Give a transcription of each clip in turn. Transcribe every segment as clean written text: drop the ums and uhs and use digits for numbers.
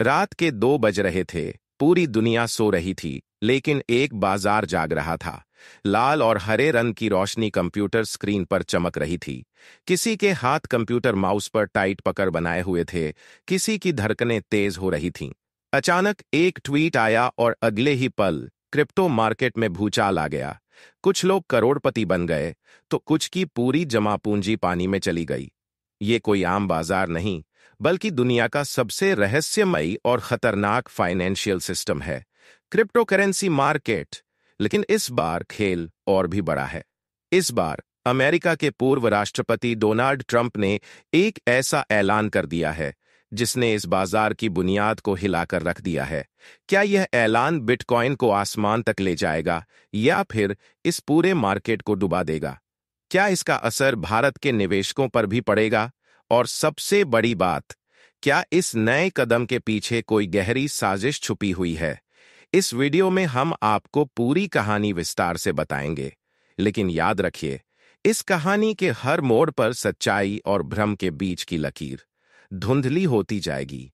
रात के 2 बज रहे थे। पूरी दुनिया सो रही थी, लेकिन एक बाजार जाग रहा था। लाल और हरे रंग की रोशनी कंप्यूटर स्क्रीन पर चमक रही थी। किसी के हाथ कंप्यूटर माउस पर टाइट पकड़ बनाए हुए थे, किसी की धड़कनें तेज हो रही थीं। अचानक एक ट्वीट आया और अगले ही पल क्रिप्टो मार्केट में भूचाल आ गया। कुछ लोग करोड़पति बन गए, तो कुछ की पूरी जमा पूंजी पानी में चली गई। ये कोई आम बाजार नहीं, बल्कि दुनिया का सबसे रहस्यमयी और खतरनाक फाइनेंशियल सिस्टम है, क्रिप्टो करेंसी मार्केट। लेकिन इस बार खेल और भी बड़ा है। इस बार अमेरिका के पूर्व राष्ट्रपति डोनाल्ड ट्रंप ने एक ऐसा ऐलान कर दिया है जिसने इस बाजार की बुनियाद को हिलाकर रख दिया है। क्या यह ऐलान बिटकॉइन को आसमान तक ले जाएगा या फिर इस पूरे मार्केट को डुबा देगा? क्या इसका असर भारत के निवेशकों पर भी पड़ेगा? और सबसे बड़ी बात, क्या इस नए कदम के पीछे कोई गहरी साजिश छुपी हुई है? इस वीडियो में हम आपको पूरी कहानी विस्तार से बताएंगे। लेकिन याद रखिए, इस कहानी के हर मोड़ पर सच्चाई और भ्रम के बीच की लकीर धुंधली होती जाएगी।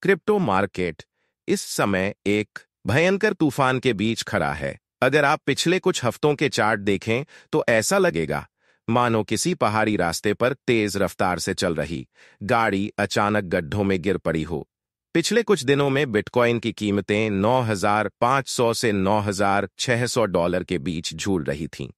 क्रिप्टो मार्केट इस समय एक भयंकर तूफान के बीच खड़ा है। अगर आप पिछले कुछ हफ्तों के चार्ट देखें तो ऐसा लगेगा मानो किसी पहाड़ी रास्ते पर तेज रफ्तार से चल रही गाड़ी अचानक गड्ढों में गिर पड़ी हो। पिछले कुछ दिनों में बिटकॉइन की कीमतें 9,500 से $9,600 के बीच झूल रही थीं।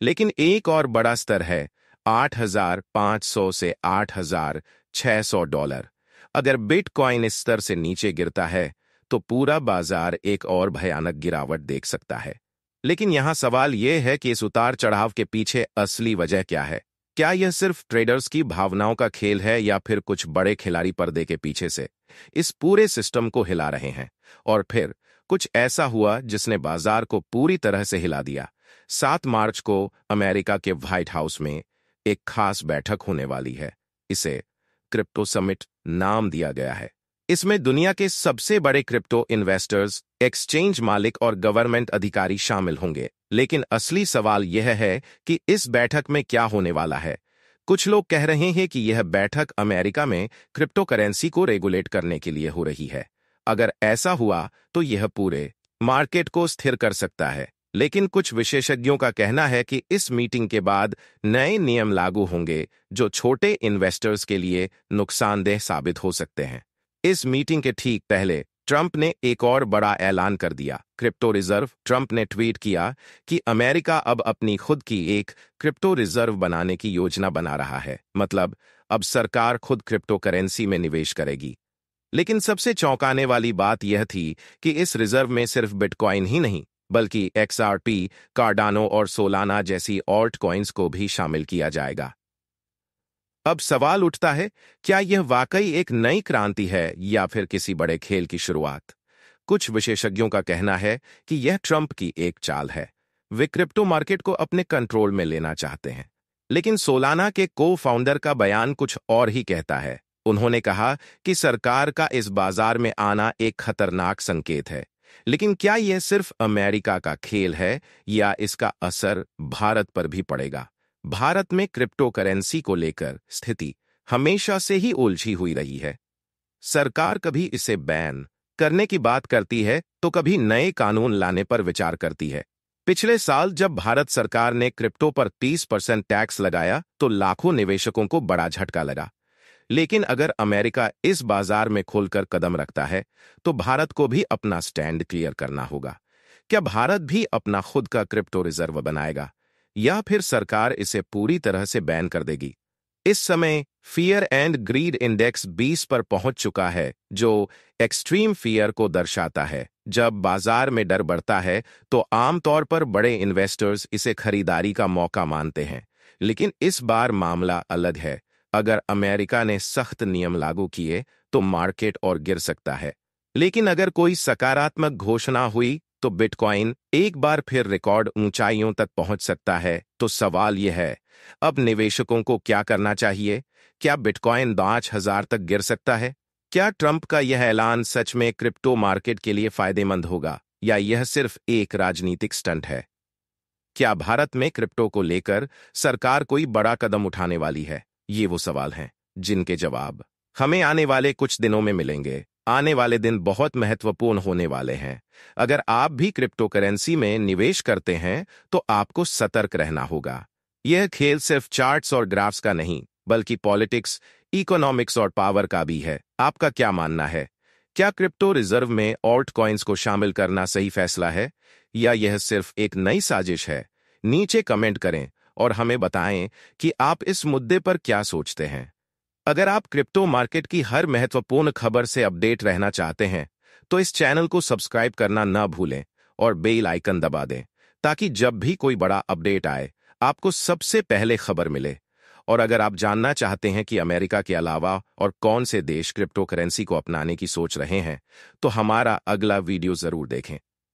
लेकिन एक और बड़ा स्तर है 8,500 से $8,600। अगर बिटकॉइन इस स्तर से नीचे गिरता है तो पूरा बाजार एक और भयानक गिरावट देख सकता है। लेकिन यहां सवाल यह है कि इस उतार चढ़ाव के पीछे असली वजह क्या है? क्या यह सिर्फ ट्रेडर्स की भावनाओं का खेल है या फिर कुछ बड़े खिलाड़ी पर्दे के पीछे से इस पूरे सिस्टम को हिला रहे हैं? और फिर कुछ ऐसा हुआ जिसने बाजार को पूरी तरह से हिला दिया। 7 मार्च को अमेरिका के व्हाइट हाउस में एक खास बैठक होने वाली है। इसे क्रिप्टो समिट नाम दिया गया है। इसमें दुनिया के सबसे बड़े क्रिप्टो इन्वेस्टर्स, एक्सचेंज मालिक और गवर्नमेंट अधिकारी शामिल होंगे। लेकिन असली सवाल यह है कि इस बैठक में क्या होने वाला है। कुछ लोग कह रहे हैं कि यह बैठक अमेरिका में क्रिप्टो करेंसी को रेगुलेट करने के लिए हो रही है। अगर ऐसा हुआ तो यह पूरे मार्केट को स्थिर कर सकता है। लेकिन कुछ विशेषज्ञों का कहना है कि इस मीटिंग के बाद नए नियम लागू होंगे जो छोटे इन्वेस्टर्स के लिए नुकसानदेह साबित हो सकते हैं। इस मीटिंग के ठीक पहले ट्रंप ने एक और बड़ा ऐलान कर दिया, क्रिप्टो रिजर्व। ट्रंप ने ट्वीट किया कि अमेरिका अब अपनी खुद की एक क्रिप्टो रिजर्व बनाने की योजना बना रहा है। मतलब अब सरकार खुद क्रिप्टो करेंसी में निवेश करेगी। लेकिन सबसे चौंकाने वाली बात यह थी कि इस रिजर्व में सिर्फ बिटकॉइन ही नहीं, बल्कि XRP, कार्डानो और सोलाना जैसी ऑल्ट कॉइन्स को भी शामिल किया जाएगा। अब सवाल उठता है, क्या यह वाकई एक नई क्रांति है या फिर किसी बड़े खेल की शुरुआत? कुछ विशेषज्ञों का कहना है कि यह ट्रंप की एक चाल है। वे क्रिप्टो मार्केट को अपने कंट्रोल में लेना चाहते हैं। लेकिन सोलाना के को-फाउंडर का बयान कुछ और ही कहता है। उन्होंने कहा कि सरकार का इस बाजार में आना एक खतरनाक संकेत है। लेकिन क्या यह सिर्फ अमेरिका का खेल है या इसका असर भारत पर भी पड़ेगा? भारत में क्रिप्टो करेंसी को लेकर स्थिति हमेशा से ही उलझी हुई रही है। सरकार कभी इसे बैन करने की बात करती है तो कभी नए कानून लाने पर विचार करती है। पिछले साल जब भारत सरकार ने क्रिप्टो पर 30% टैक्स लगाया तो लाखों निवेशकों को बड़ा झटका लगा। लेकिन अगर अमेरिका इस बाजार में खुलकर कदम रखता है तो भारत को भी अपना स्टैंड क्लियर करना होगा। क्या भारत भी अपना खुद का क्रिप्टो रिजर्व बनाएगा या फिर सरकार इसे पूरी तरह से बैन कर देगी? इस समय फियर एंड ग्रीड इंडेक्स 20 पर पहुंच चुका है, जो एक्सट्रीम फियर को दर्शाता है। जब बाजार में डर बढ़ता है तो आमतौर पर बड़े इन्वेस्टर्स इसे खरीदारी का मौका मानते हैं। लेकिन इस बार मामला अलग है। अगर अमेरिका ने सख्त नियम लागू किए तो मार्केट और गिर सकता है। लेकिन अगर कोई सकारात्मक घोषणा हुई तो बिटकॉइन एक बार फिर रिकॉर्ड ऊंचाइयों तक पहुंच सकता है। तो सवाल यह है, अब निवेशकों को क्या करना चाहिए? क्या बिटकॉइन 5,000 तक गिर सकता है? क्या ट्रंप का यह ऐलान सच में क्रिप्टो मार्केट के लिए फायदेमंद होगा या यह सिर्फ एक राजनीतिक स्टंट है? क्या भारत में क्रिप्टो को लेकर सरकार कोई बड़ा कदम उठाने वाली है? ये वो सवाल हैं जिनके जवाब हमें आने वाले कुछ दिनों में मिलेंगे। आने वाले दिन बहुत महत्वपूर्ण होने वाले हैं। अगर आप भी क्रिप्टो करेंसी में निवेश करते हैं तो आपको सतर्क रहना होगा। यह खेल सिर्फ चार्ट्स और ग्राफ्स का नहीं, बल्कि पॉलिटिक्स, इकोनॉमिक्स और पावर का भी है। आपका क्या मानना है? क्या क्रिप्टो रिजर्व में ऑल्ट कॉइन्स को शामिल करना सही फैसला है, या यह सिर्फ एक नई साजिश है? नीचे कमेंट करें और हमें बताएं कि आप इस मुद्दे पर क्या सोचते हैं। अगर आप क्रिप्टो मार्केट की हर महत्वपूर्ण खबर से अपडेट रहना चाहते हैं, तो इस चैनल को सब्सक्राइब करना ना भूलें और बेल आइकन दबा दें, ताकि जब भी कोई बड़ा अपडेट आए, आपको सबसे पहले खबर मिले। और अगर आप जानना चाहते हैं कि अमेरिका के अलावा और कौन से देश क्रिप्टो करेंसी को अपनाने की सोच रहे हैं, तो हमारा अगला वीडियो जरूर देखें।